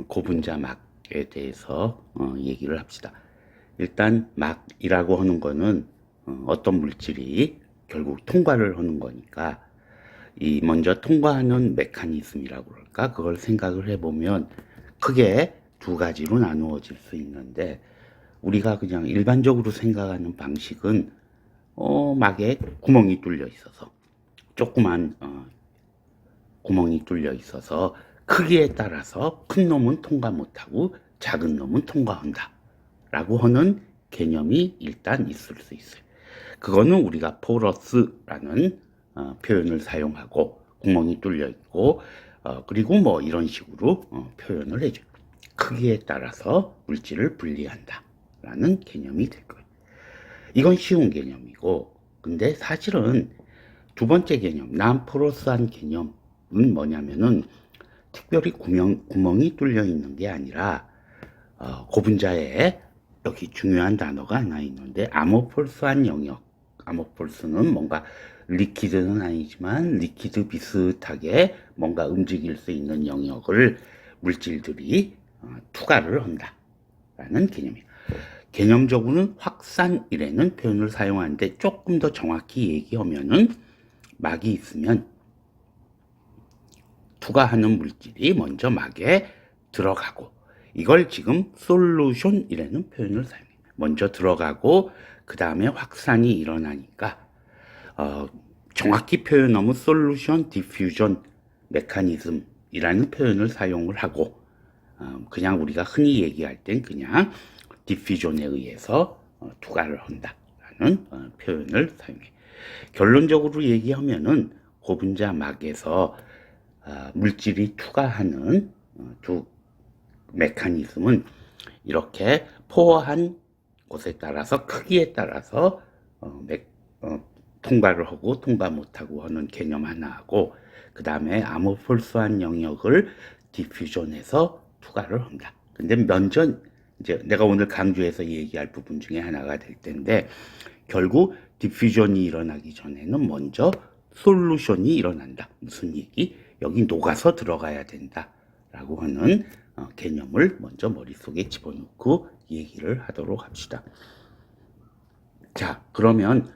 고분자 막에 대해서 얘기를 합시다. 일단 막이라고 하는 거는 어떤 물질이 결국 통과를 하는 거니까 이 먼저 통과하는 메커니즘이라고 그럴까? 그걸 생각을 해보면 크게 두 가지로 나누어질 수 있는데 우리가 그냥 일반적으로 생각하는 방식은 막에 구멍이 뚫려 있어서 조그만 구멍이 뚫려 있어서 크기에 따라서 큰 놈은 통과 못하고 작은 놈은 통과한다 라고 하는 개념이 일단 있을 수 있어요. 그거는 우리가 포러스라는 표현을 사용하고 구멍이 뚫려 있고 그리고 뭐 이런 식으로 표현을 해줘요. 크기에 따라서 물질을 분리한다 라는 개념이 될 거예요. 이건 쉬운 개념이고 근데 사실은 두 번째 개념 난포러스한 개념은 뭐냐면은 특별히 구멍이 뚫려 있는 게 아니라 고분자에 여기 중요한 단어가 하나 있는데 아모폴스한 영역. 아모폴스는 뭔가 리퀴드는 아니지만 리퀴드 비슷하게 뭔가 움직일 수 있는 영역을 물질들이 투과를 한다라는 개념이에요. 개념적으로는 확산이라는 표현을 사용하는데 조금 더 정확히 얘기하면은 막이 있으면 투과하는 물질이 먼저 막에 들어가고 이걸 지금 솔루션이라는 표현을 사용해요. 먼저 들어가고 그 다음에 확산이 일어나니까 정확히 표현하면 솔루션 디퓨전 메커니즘이라는 표현을 사용을 하고 그냥 우리가 흔히 얘기할 땐 그냥 디퓨전에 의해서 투과를 한다라는 표현을 사용해요. 결론적으로 얘기하면은 고분자 막에서 물질이 투과하는 두 메커니즘은 이렇게 포어한 곳에 따라서 크기에 따라서 통과를 하고 통과 못하고 하는 개념 하나하고 그 다음에 아모폴스한 영역을 디퓨전해서 투과를 한다. 근데 먼저 이제 내가 오늘 강조해서 얘기할 부분 중에 하나가 될 텐데 결국 디퓨전이 일어나기 전에는 먼저 솔루션이 일어난다. 무슨 얘기? 여기 녹아서 들어가야 된다라고 하는 개념을 먼저 머릿속에 집어넣고 얘기를 하도록 합시다. 자, 그러면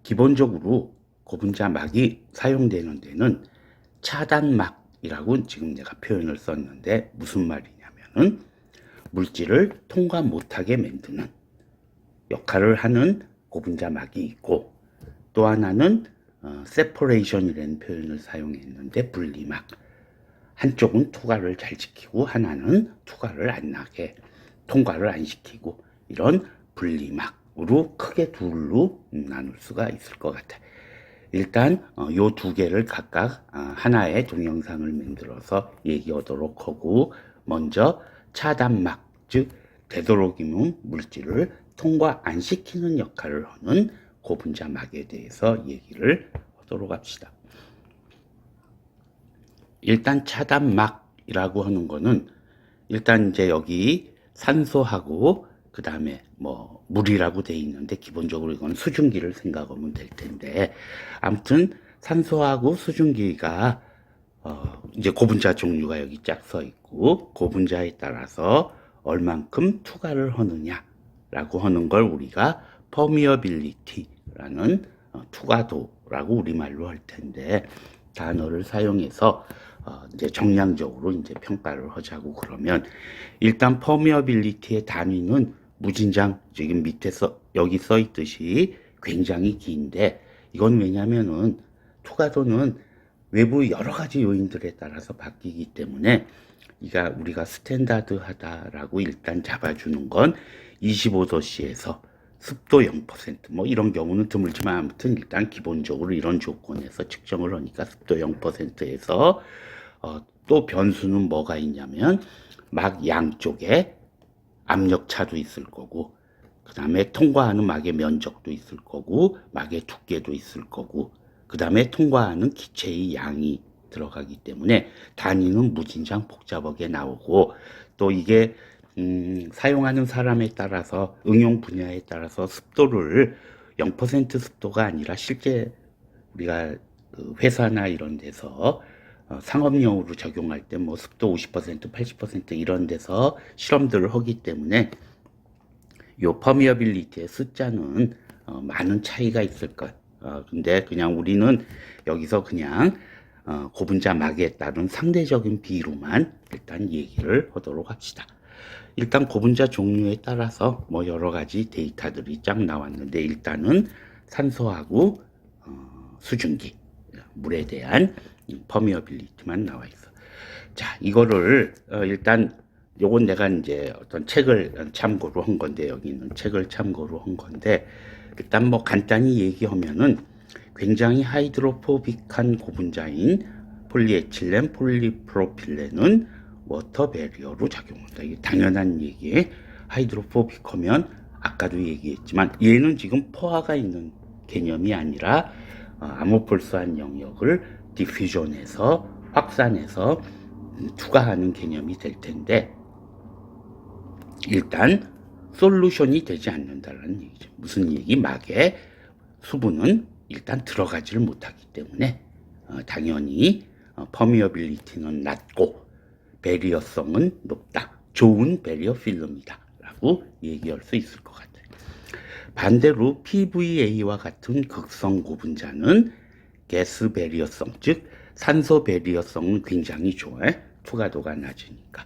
기본적으로 고분자 막이 사용되는 데는 차단막이라고 지금 내가 표현을 썼는데 무슨 말이냐면은 물질을 통과 못하게 만드는 역할을 하는 고분자 막이 있고 또 하나는 separation이라는 표현을 사용했는데 분리막. 한쪽은 투과를 잘 지키고 하나는 투과를 안 나게 통과를 안 시키고 이런 분리막으로 크게 둘로 나눌 수가 있을 것 같아요. 일단 요 두 개를 각각 하나의 동영상을 만들어서 얘기하도록 하고 먼저 차단막 즉 되도록이면 물질을 통과 안 시키는 역할을 하는 고분자 막에 대해서 얘기를 하도록 합시다. 일단 차단막이라고 하는 거는 일단 이제 여기 산소하고 그 다음에 뭐 물이라고 돼 있는데 기본적으로 이건 수증기를 생각하면 될 텐데 아무튼 산소하고 수증기가 이제 고분자 종류가 여기 쫙 써 있고 고분자에 따라서 얼만큼 투과를 하느냐라고 하는 걸 우리가 퍼미어빌리티라는 투과도라고 우리말로 할 텐데 단어를 사용해서 이제 정량적으로 이제 평가를 하자고 그러면 일단 퍼미어빌리티의 단위는 무진장 지금 밑에서 여기 써 있듯이 굉장히 긴데 이건 왜냐면은 투과도는 외부 여러 가지 요인들에 따라서 바뀌기 때문에 우리가 스탠다드하다라고 일단 잡아주는 건 25도씨에서 습도 0%뭐 이런 경우는 드물지만 아무튼 일단 기본적으로 이런 조건에서 측정을 하니까 습도 0%에서 또 변수는 뭐가 있냐면 막 양쪽에 압력차도 있을 거고 그 다음에 통과하는 막의 면적도 있을 거고 막의 두께도 있을 거고 그 다음에 통과하는 기체의 양이 들어가기 때문에 단위는 무진장 복잡하게 나오고 또 이게 사용하는 사람에 따라서 응용 분야에 따라서 습도를 0% 습도가 아니라 실제 우리가 회사나 이런 데서 상업용으로 적용할 때 뭐 습도 50%, 80% 이런 데서 실험들을 하기 때문에 요 퍼미어빌리티의 숫자는 많은 차이가 있을 것. 근데 그냥 우리는 여기서 그냥 고분자 막에 따른 상대적인 비로만 일단 얘기를 하도록 합시다. 일단 고분자 종류에 따라서 뭐 여러 가지 데이터들이 쫙 나왔는데 일단은 산소하고 수증기, 물에 대한 퍼미어빌리티만 나와 있어. 자, 이거를 일단 요건 내가 이제 어떤 책을 참고로 한 건데 여기 있는 책을 참고로 한 건데 일단 뭐 간단히 얘기하면은 굉장히 하이드로포빅한 고분자인 폴리에틸렌, 폴리프로필렌은 워터 배리어로 작용한다. 이게 당연한 얘기에 하이드로포빅하면 아까도 얘기했지만 얘는 지금 포화가 있는 개념이 아니라 아모폴스한 영역을 디퓨전해서 확산해서 투과하는 개념이 될 텐데 일단 솔루션이 되지 않는다는 얘기죠. 무슨 얘기? 막에 수분은 일단 들어가지를 못하기 때문에 당연히 퍼미어빌리티는 낮고 배리어성은 높다. 좋은 배리어 필름이다 라고 얘기할 수 있을 것 같아요. 반대로 PVA와 같은 극성 고분자는 가스 배리어성, 즉 산소 배리어성은 굉장히 좋아요. 투과도가 낮으니까.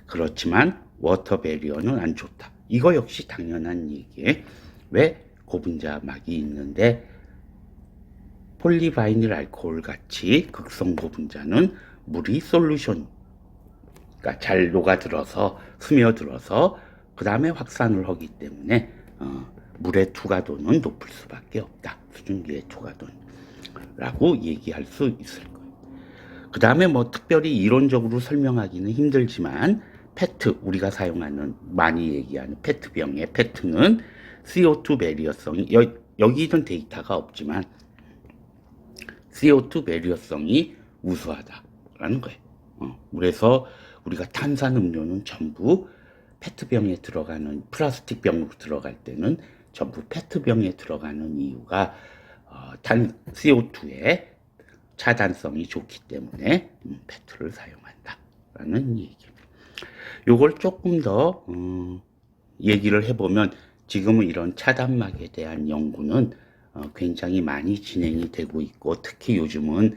그렇지만 워터 배리어는 안 좋다. 이거 역시 당연한 얘기에 왜 고분자 막이 있는데 폴리바이닐 알코올 같이 극성 고분자는 물이 솔루션, 그러니까 잘 녹아들어서 스며들어서 그 다음에 확산을 하기 때문에 물의 투과도는 높을 수밖에 없다. 수증기의 투과도는 라고 얘기할 수 있을 거예요. 그 다음에 뭐 특별히 이론적으로 설명하기는 힘들지만 페트, 우리가 사용하는 많이 얘기하는 페트병의 페트는 CO2 배리어성이 여기는 데이터가 없지만 CO2 배리어성이 우수하다라는 거예요. 그래서 우리가 탄산음료는 전부 페트병에 들어가는 플라스틱 병으로 들어갈 때는 전부 페트병에 들어가는 이유가 CO2의 차단성이 좋기 때문에 페트를 사용한다라는 얘기입니다. 요걸 조금 더 얘기를 해보면 지금은 이런 차단막에 대한 연구는 굉장히 많이 진행이 되고 있고 특히 요즘은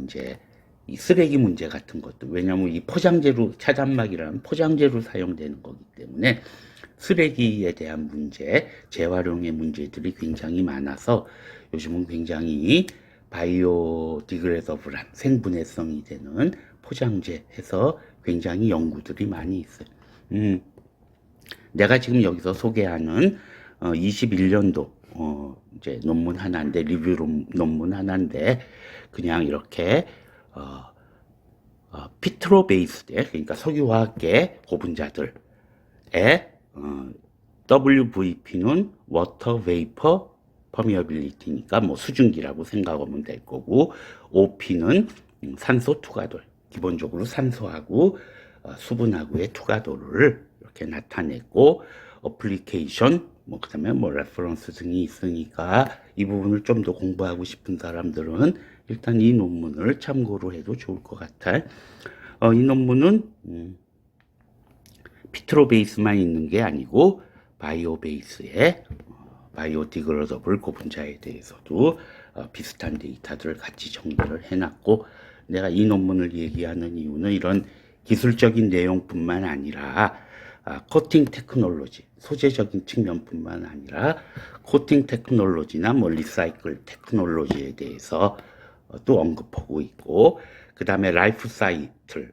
이제 이 쓰레기 문제 같은 것도 왜냐하면 이 포장재로 차단막이라는 포장재로 사용되는 거기 때문에 쓰레기에 대한 문제, 재활용의 문제들이 굉장히 많아서 요즘은 굉장히 바이오디그레더블한 생분해성이 되는 포장재 해서 굉장히 연구들이 많이 있어요. 내가 지금 여기서 소개하는 21년도 이제 논문 하나인데 리뷰 논문 하나인데 그냥 이렇게 피트로 베이스대 그러니까 석유화학계 고분자들의 WVP는 워터 베이퍼 퍼미어빌리티니까 뭐 수증기라고 생각하면 될 거고 OP는 산소 투과도 기본적으로 산소하고 수분하고의 투과도를 이렇게 나타냈고 어플리케이션 뭐 그다음에 뭐 레퍼런스 등이 있으니까 이 부분을 좀 더 공부하고 싶은 사람들은 일단 이 논문을 참고로 해도 좋을 것 같아요. 이 논문은 피트로 베이스만 있는 게 아니고 바이오 베이스의 바이오디그레더블 고분자에 대해서도 비슷한 데이터들을 같이 정리를 해놨고 내가 이 논문을 얘기하는 이유는 이런 기술적인 내용뿐만 아니라 코팅 테크놀로지, 소재적인 측면뿐만 아니라 코팅 테크놀로지나 뭐 리사이클 테크놀로지에 대해서 또 언급하고 있고 그 다음에 라이프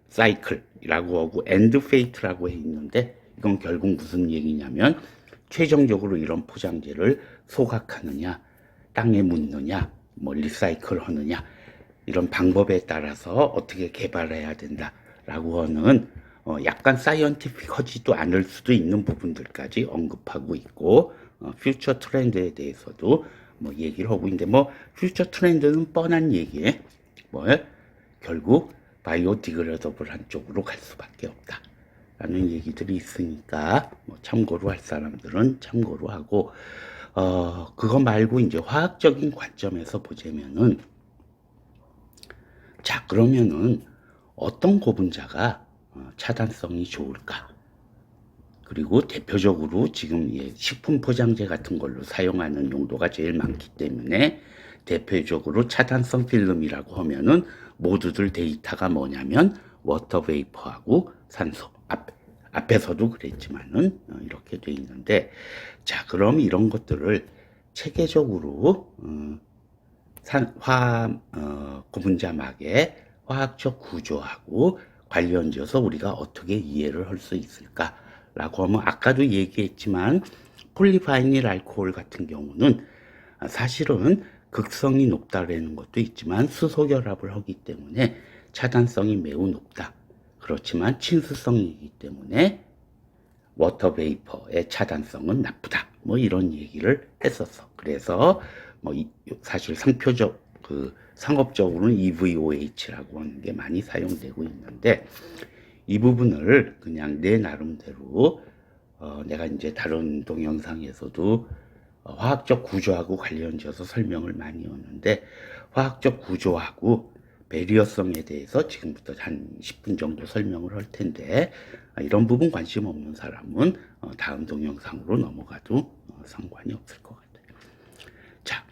사이클이라고 하고 엔드 페이트라고 해 있는데 이건 결국 무슨 얘기냐면 최종적으로 이런 포장재를 소각하느냐 땅에 묻느냐 뭐 리사이클 하느냐 이런 방법에 따라서 어떻게 개발해야 된다라고 하는 약간 사이언티픽하지도 않을 수도 있는 부분들까지 언급하고 있고 퓨처 트렌드에 대해서도 뭐 얘기를 하고 있는데 뭐 퓨처 트렌드는 뻔한 얘기에 뭐 결국 바이오디그레더블한 쪽으로 갈 수밖에 없다 라는 얘기들이 있으니까 뭐 참고로 할 사람들은 참고로 하고 그거 말고 이제 화학적인 관점에서 보자면은 자, 그러면은 어떤 고분자가 차단성이 좋을까? 그리고 대표적으로 지금 식품 포장재 같은 걸로 사용하는 용도가 제일 많기 때문에 대표적으로 차단성 필름이라고 하면은 모두들 데이터가 뭐냐면 워터 베이퍼하고 산소. 앞에서도 그랬지만은 이렇게 돼 있는데, 자, 그럼 이런 것들을 체계적으로 고분자막의 화학적 구조하고 관련지어서 우리가 어떻게 이해를 할 수 있을까라고 하면, 아까도 얘기했지만 폴리바이닐 알코올 같은 경우는 사실은 극성이 높다라는 것도 있지만 수소 결합을 하기 때문에 차단성이 매우 높다. 그렇지만 친수성이기 때문에 워터 베이퍼의 차단성은 나쁘다. 뭐 이런 얘기를 했었어. 그래서 뭐 사실 상업적으로는 EVOH라고 하는 게 많이 사용되고 있는데, 이 부분을 그냥 내 나름대로 내가 이제 다른 동영상에서도 화학적 구조하고 관련지어서 설명을 많이 하는데, 화학적 구조하고 배리어성에 대해서 지금부터 한 10분 정도 설명을 할 텐데, 이런 부분 관심 없는 사람은 다음 동영상으로 넘어가도 상관이 없을 것 같아요. 자,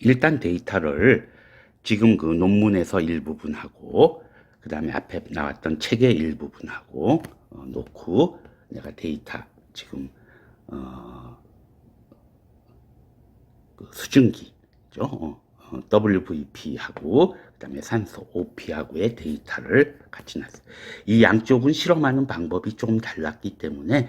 일단 데이터를 지금 그 논문에서 일부분하고 그 다음에 앞에 나왔던 책의 일부분하고 놓고, 내가 데이터 지금 그 수증기죠. WVP하고 그 다음에 산소 OP하고의 데이터를 같이 놨어요. 이 양쪽은 실험하는 방법이 조금 달랐기 때문에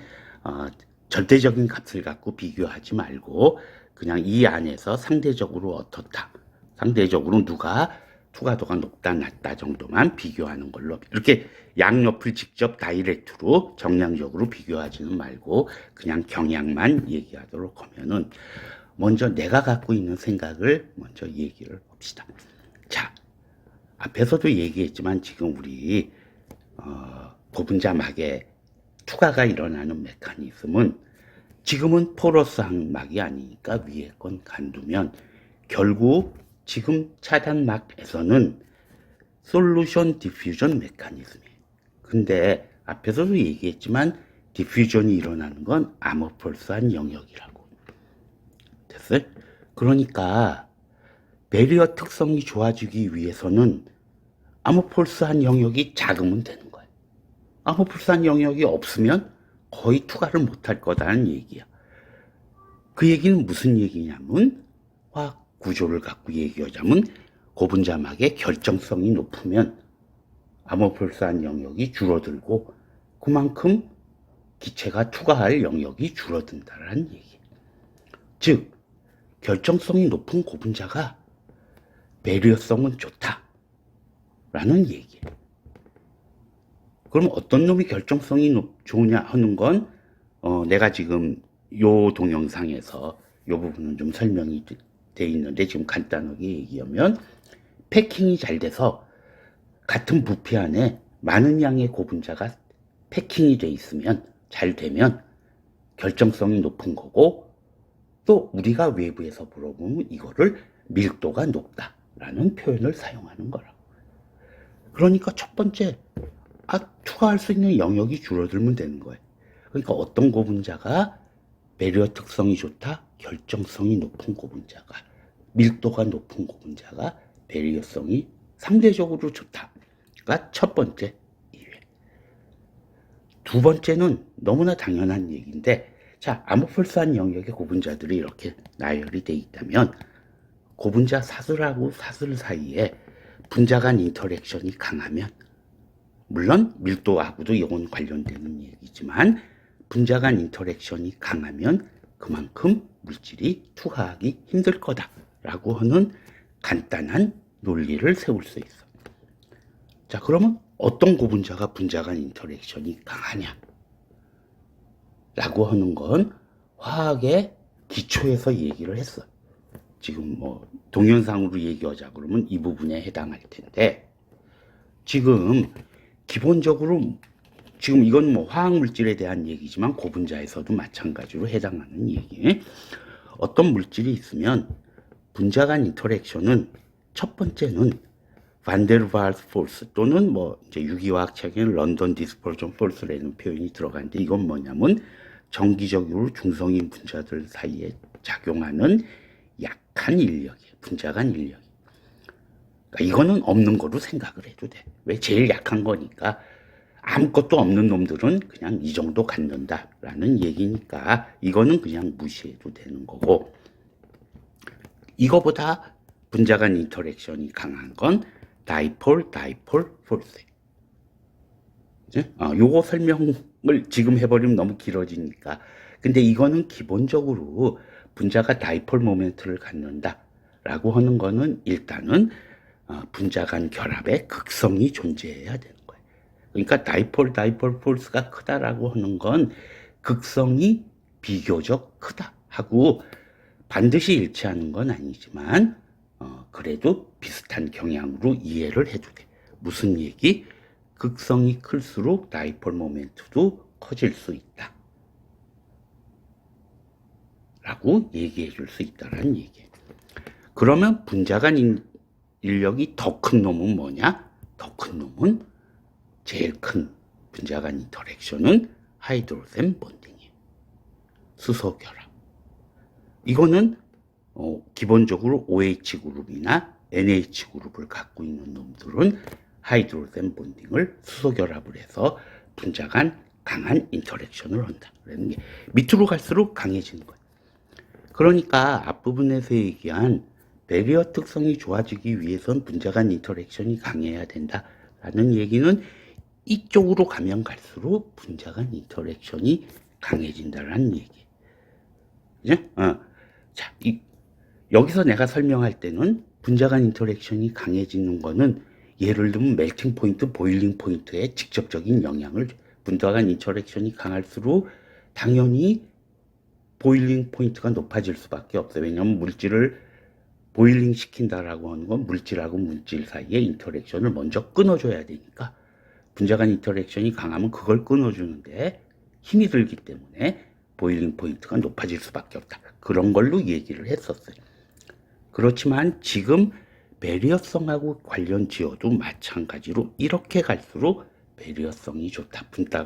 절대적인 값을 갖고 비교하지 말고 그냥 이 안에서 상대적으로 어떻다, 상대적으로 누가 투과도가 높다 낮다 정도만 비교하는 걸로, 이렇게 양옆을 직접 다이렉트로 정량적으로 비교하지는 말고 그냥 경향만 얘기하도록 하면은, 먼저 내가 갖고 있는 생각을 먼저 얘기를 합시다. 자, 앞에서도 얘기했지만 지금 우리 고분자막에 투과가 일어나는 메커니즘은 지금은 포러스한 막이 아니니까 위에 건 간두면 결국 지금 차단막에서는 솔루션 디퓨전 메커니즘이에요. 근데 앞에서도 얘기했지만 디퓨전이 일어나는 건 아모폴스한 영역이라고. 됐어요? 그러니까 배리어 특성이 좋아지기 위해서는 아모폴스한 영역이 작으면 되는 거예요. 아모폴스한 영역이 없으면 거의 투과를 못할 거다는 얘기야. 그 얘기는 무슨 얘기냐면, 화학 구조를 갖고 얘기하자면 고분자막의 결정성이 높으면 아모폴스한 영역이 줄어들고 그만큼 기체가 투과할 영역이 줄어든다는 얘기. 즉 결정성이 높은 고분자가 배리어성은 좋다라는 얘기예요. 그럼 어떤 놈이 결정성이 좋으냐 하는 건 내가 지금 요 동영상에서 요 부분은 좀 설명이 돼 있는데, 지금 간단하게 얘기하면 패킹이 잘 돼서 같은 부피 안에 많은 양의 고분자가 패킹이 돼 있으면, 잘 되면 결정성이 높은 거고, 또 우리가 외부에서 물어보면 이거를 밀도가 높다라는 표현을 사용하는 거라고. 그러니까 첫 번째, 투과할 수 있는 영역이 줄어들면 되는 거예요. 그러니까 어떤 고분자가 배리어 특성이 좋다, 결정성이 높은 고분자가, 밀도가 높은 고분자가 배리어성이 상대적으로 좋다가 첫 번째 이유. 두 번째는 너무나 당연한 얘기인데, 자, 아모폴스한 영역의 고분자들이 이렇게 나열이 돼 있다면 고분자 사슬하고 사슬 사이에 분자 간 인터랙션이 강하면, 물론 밀도하고도 이건 관련되는 얘기지만 분자 간 인터랙션이 강하면 그만큼 물질이 투과하기 힘들 거다라고 하는 간단한 논리를 세울 수 있어. 자, 그러면 어떤 고분자가 분자 간 인터랙션이 강하냐 라고 하는 건 화학의 기초에서 얘기를 했어. 지금 뭐 동영상으로 얘기하자 그러면 이 부분에 해당할 텐데, 지금 기본적으로 지금 이건 뭐 화학물질에 대한 얘기지만 고분자에서도 마찬가지로 해당하는 얘기. 어떤 물질이 있으면 분자 간 인터랙션은 첫 번째는 반데르발스 폴스 또는 뭐 이제 유기화학 책에는 런던 디스퍼전 폴스라는 표현이 들어가는데 이건 뭐냐면 정기적으로 중성인 분자들 사이에 작용하는 약한 인력이에요. 분자 간 인력. 그러니까 이거는 없는 거로 생각을 해도 돼. 왜? 제일 약한 거니까. 아무것도 없는 놈들은 그냥 이 정도 갖는다라는 얘기니까 이거는 그냥 무시해도 되는 거고, 이거보다 분자 간 인터랙션이 강한 건 다이폴 폴스. 요거 설명을 지금 해버리면 너무 길어지니까. 근데 이거는 기본적으로 분자가 다이폴 모멘트를 갖는다라고 하는 거는 일단은 분자 간 결합의 극성이 존재해야 되는 거예요. 그러니까 다이폴 폴스가 크다라고 하는 건 극성이 비교적 크다 하고 반드시 일치하는 건 아니지만 그래도 비슷한 경향으로 이해를 해도 돼. 무슨 얘기? 극성이 클수록 다이폴 모멘트도 커질 수 있다 라고 얘기해 줄 수 있다는 얘기예요. 그러면 분자 간 인력이 더 큰 놈은 뭐냐? 더 큰 놈은 제일 큰 분자 간 인터랙션은 하이드로젠 본딩이에요. 수소 결합. 이거는 기본적으로 OH 그룹이나 NH 그룹을 갖고 있는 놈들은 하이드로젠 본딩을 수소 결합을 해서 분자 간 강한 인터랙션을 한다. 그러는 게 밑으로 갈수록 강해지는 거예요. 그러니까 앞부분에서 얘기한 배리어 특성이 좋아지기 위해선 분자 간 인터랙션이 강해야 된다라는 얘기는 이쪽으로 가면 갈수록 분자 간 인터랙션이 강해진다라는 얘기. 그죠? 자, 여기서 내가 설명할 때는 분자 간 인터랙션이 강해지는 거는 예를 들면 멜팅 포인트, 보일링 포인트에 직접적인 영향을, 분자 간 인터랙션이 강할수록 당연히 보일링 포인트가 높아질 수밖에 없어요. 왜냐하면 물질을 보일링 시킨다라고 하는 건 물질하고 물질 사이의 인터랙션을 먼저 끊어줘야 되니까 분자 간 인터랙션이 강하면 그걸 끊어주는데 힘이 들기 때문에 보일링 포인트가 높아질 수밖에 없다. 그런 걸로 얘기를 했었어요. 그렇지만 지금 배리어성하고 관련 지어도 마찬가지로 이렇게 갈수록 배리어성이 좋다. 분자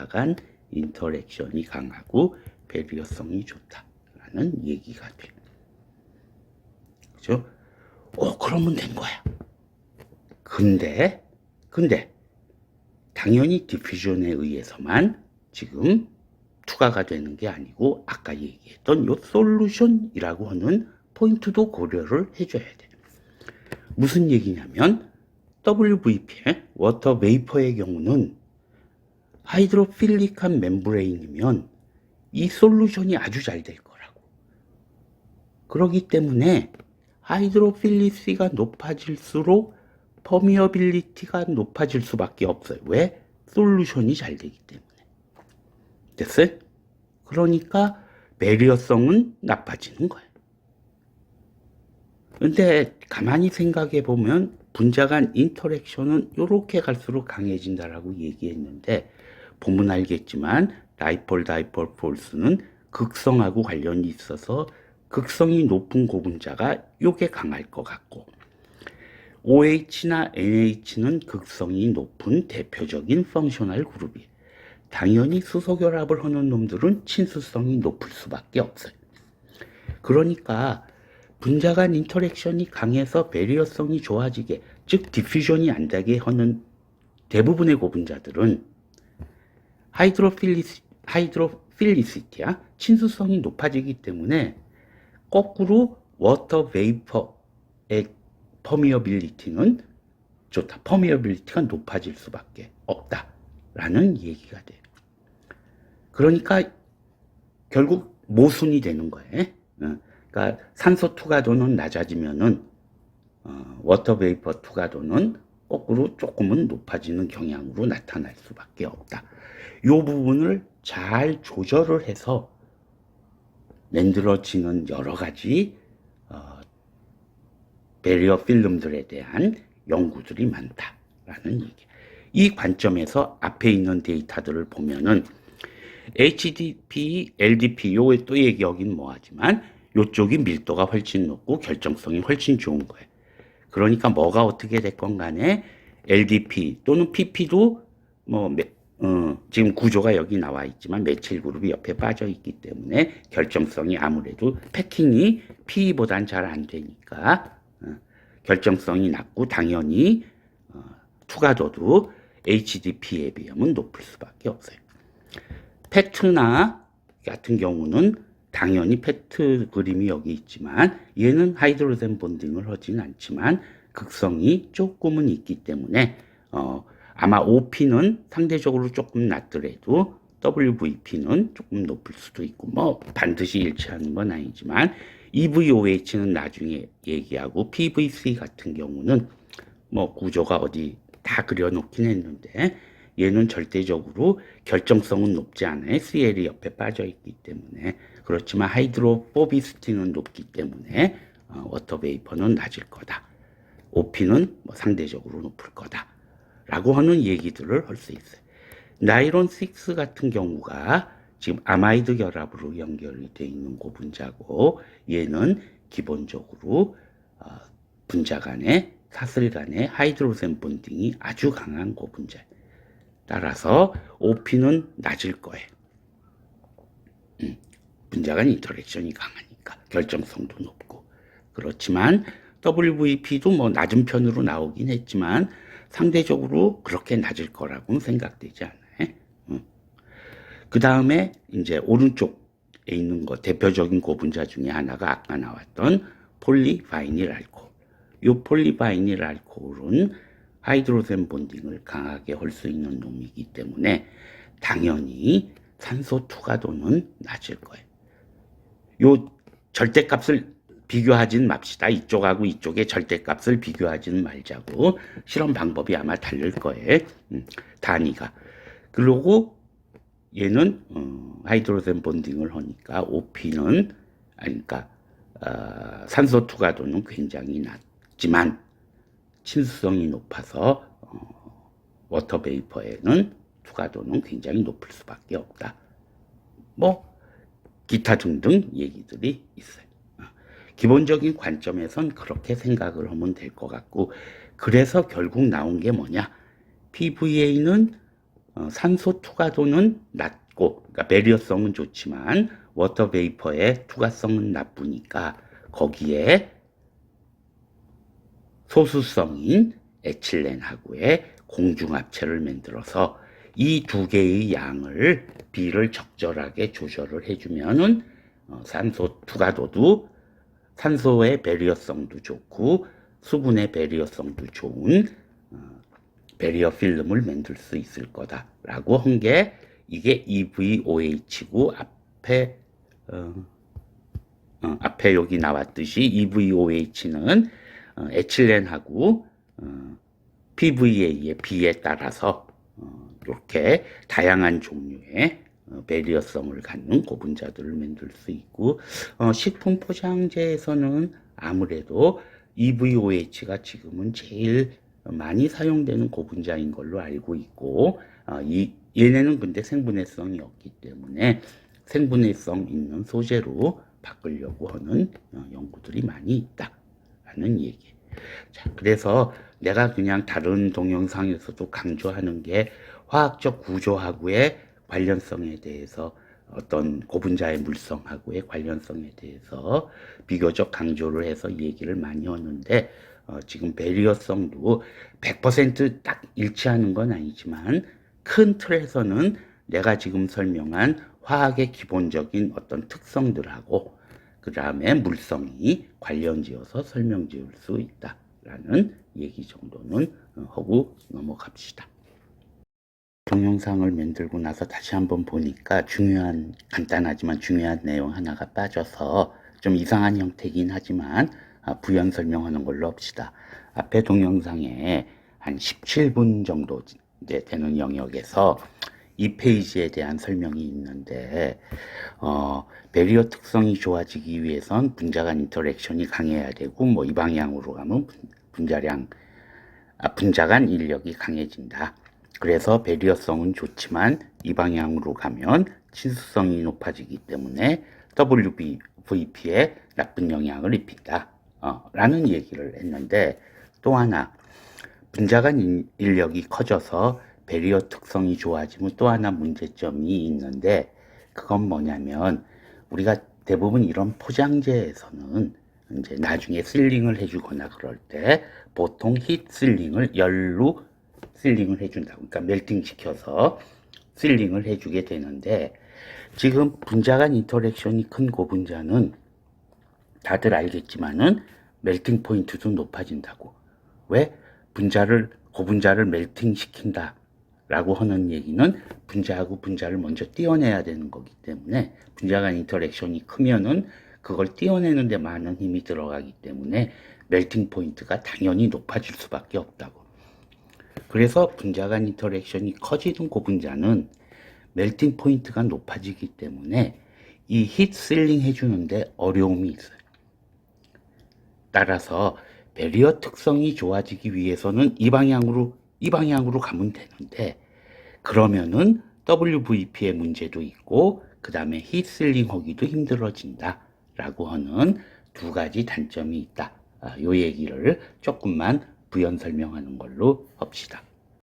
간 인터랙션이 강하고 배리어성이 좋다라는 얘기가 돼요. 그죠? 그러면 된 거야. 근데 당연히 디퓨전에 의해서만 지금 투과가 되는 게 아니고 아까 얘기했던 요 솔루션이라고 하는 포인트도 고려를 해줘야 돼. 무슨 얘기냐면 WVP, 워터 베이퍼의 경우는 하이드로필릭한 멤브레인이면 이 솔루션이 아주 잘 될 거라고. 그렇기 때문에 하이드로필리시가 높아질수록 퍼미어빌리티가 높아질 수밖에 없어요. 왜? 솔루션이 잘 되기 때문에. 됐어요? 그러니까 배리어성은 나빠지는 거예요. 근데 가만히 생각해 보면 분자 간 인터랙션은 이렇게 갈수록 강해진다라고 얘기했는데 보면 알겠지만 다이폴 폴스는 극성하고 관련이 있어서 극성이 높은 고분자가 요게 강할 것 같고 OH나 NH는 극성이 높은 대표적인 펑셔널 그룹이에요. 당연히 수소 결합을 하는 놈들은 친수성이 높을 수밖에 없어요. 그러니까 분자 간 인터랙션이 강해서 배리어성이 좋아지게, 즉 디퓨전이 안 되게 하는 대부분의 고분자들은 하이드로필리시티야 친수성이 높아지기 때문에 거꾸로 워터 베이퍼의 퍼미어빌리티는 좋다. 퍼미어빌리티가 높아질 수밖에 없다라는 얘기가 돼요. 그러니까 결국 모순이 되는 거예요. 그러니까 산소 투과도는 낮아지면은 워터 베이퍼 투과도는 거꾸로 조금은 높아지는 경향으로 나타날 수밖에 없다. 이 부분을 잘 조절을 해서 만들어지는 여러 가지 배리어 필름들에 대한 연구들이 많다라는 얘기. 이 관점에서 앞에 있는 데이터들을 보면은 HDP, LDP 요에 또 얘기하긴 뭐하지만 요쪽이 밀도가 훨씬 높고 결정성이 훨씬 좋은 거예요. 그러니까 뭐가 어떻게 됐건 간에 LDP 또는 PP도 뭐 지금 구조가 여기 나와 있지만 메칠 그룹이 옆에 빠져 있기 때문에 결정성이 아무래도 패킹이 PE보단 잘 안 되니까 결정성이 낮고 당연히 투과도도 HDP에 비하면 높을 수밖에 없어요. 팩트나 같은 경우는 당연히 팩트 그림이 여기 있지만 얘는 하이드로젠 본딩을 하진 않지만 극성이 조금은 있기 때문에 아마 OP는 상대적으로 조금 낮더라도 WVP는 조금 높을 수도 있고 뭐 반드시 일치하는 건 아니지만 EVOH는 나중에 얘기하고 PVC 같은 경우는 뭐 구조가 어디 다 그려놓긴 했는데 얘는 절대적으로 결정성은 높지 않아요. CL이 옆에 빠져 있기 때문에. 그렇지만 하이드로포비스틴은 높기 때문에 워터 베이퍼는 낮을 거다. OP는 뭐 상대적으로 높을 거다. 라고 하는 얘기들을 할 수 있어요. 나일론 6 같은 경우가 지금 아마이드 결합으로 연결이 되어 있는 고분자고 얘는 기본적으로 분자 간의 사슬 간의 하이드로젠 본딩이 아주 강한 고분자예요. 따라서 OP는 낮을 거예요. 분자 간 인터랙션이 강하니까 결정성도 높고. 그렇지만 WVP도 뭐 낮은 편으로 나오긴 했지만 상대적으로 그렇게 낮을 거라고는 생각되지 않아요. 그 다음에 이제 오른쪽에 있는 거 대표적인 고분자 중에 하나가 아까 나왔던 폴리바이닐 알코올. 이 폴리바이닐 알코올은 하이드로젠 본딩을 강하게 할 수 있는 놈이기 때문에 당연히 산소 투과도는 낮을 거예요. 요 절대값을 비교하진 맙시다. 이쪽하고 이쪽의 절대값을 비교하지는 말자고. 실험 방법이 아마 다를 거예요. 단위가. 그리고 얘는 하이드로젠 본딩을 하니까 OP는 그러니까 산소 투과도는 굉장히 낮지만 친수성이 높아서 워터 베이퍼에는 투과도는 굉장히 높을 수밖에 없다. 뭐 기타 등등 얘기들이 있어요. 기본적인 관점에선 그렇게 생각을 하면 될 것 같고 그래서 결국 나온 게 뭐냐. PVA는 산소 투과도는 낮고 그러니까 배리어성은 좋지만 워터 베이퍼의 투과성은 나쁘니까 거기에 소수성인 에틸렌하고의 공중합체를 만들어서 이 두 개의 양을 비를 적절하게 조절을 해주면은 산소 투과도도 산소의 배리어성도 좋고 수분의 배리어성도 좋은 배리어 필름을 만들 수 있을 거다라고 한 게 이게 EVOH고 앞에 여기 나왔듯이 EVOH는 에틸렌하고 PVA의 비에 따라서 이렇게 다양한 종류의 배리어성을 갖는 고분자들을 만들 수 있고 식품 포장재에서는 아무래도 EVOH가 지금은 제일 많이 사용되는 고분자인 걸로 알고 있고 얘네는 근데 생분해성이 없기 때문에 생분해성 있는 소재로 바꾸려고 하는 연구들이 많이 있다라는 얘기. 자, 그래서 내가 그냥 다른 동영상에서도 강조하는 게 화학적 구조하고의 관련성에 대해서 어떤 고분자의 물성하고의 관련성에 대해서 비교적 강조를 해서 얘기를 많이 하는데 지금 배리어성도 100% 딱 일치하는 건 아니지만 큰 틀에서는 내가 지금 설명한 화학의 기본적인 어떤 특성들하고 그 다음에 물성이 관련지어서 설명 지을 수 있다라는 얘기 정도는 하고 넘어갑시다. 동영상을 만들고 나서 다시 한번 보니까 간단하지만 중요한 내용 하나가 빠져서 좀 이상한 형태이긴 하지만 부연 설명하는 걸로 합시다. 앞에 동영상에 한 17분 정도 이제 되는 영역에서 이 페이지에 대한 설명이 있는데 배리어 특성이 좋아지기 위해선 분자 간 인터랙션이 강해야 되고 뭐 이 방향으로 가면 분자 간 인력이 강해진다. 그래서 배리어성은 좋지만 이 방향으로 가면 친수성이 높아지기 때문에 WVP에 나쁜 영향을 입힌다 라는 얘기를 했는데 또 하나, 분자간 인력이 커져서 배리어 특성이 좋아지면 또 하나 문제점이 있는데, 그건 뭐냐면 우리가 대부분 이런 포장재에서는 이제 나중에 실링을 해주거나 그럴 때 보통 힛 실링을 열로 실링을 해준다고, 그러니까 멜팅 시켜서 실링을 해주게 되는데, 지금 분자간 인터랙션이 큰 고분자는 다들 알겠지만은 멜팅 포인트도 높아진다고. 왜? 고분자를 멜팅 시킨다 라고 하는 얘기는 분자하고 분자를 먼저 띄어내야 되는 거기 때문에, 분자간 인터랙션이 크면은 그걸 띄어내는 데 많은 힘이 들어가기 때문에 멜팅 포인트가 당연히 높아질 수밖에 없다고. 그래서 분자간 인터랙션이 커지는 고분자는 멜팅 포인트가 높아지기 때문에 이 힛 실링 해주는데 어려움이 있어요. 따라서 배리어 특성이 좋아지기 위해서는 이 방향으로 가면 되는데, 그러면은 WVP의 문제도 있고 그 다음에 힛 실링 하기도 힘들어진다 라고 하는 두 가지 단점이 있다. 요 얘기를 조금만 부연 설명하는 걸로 합시다.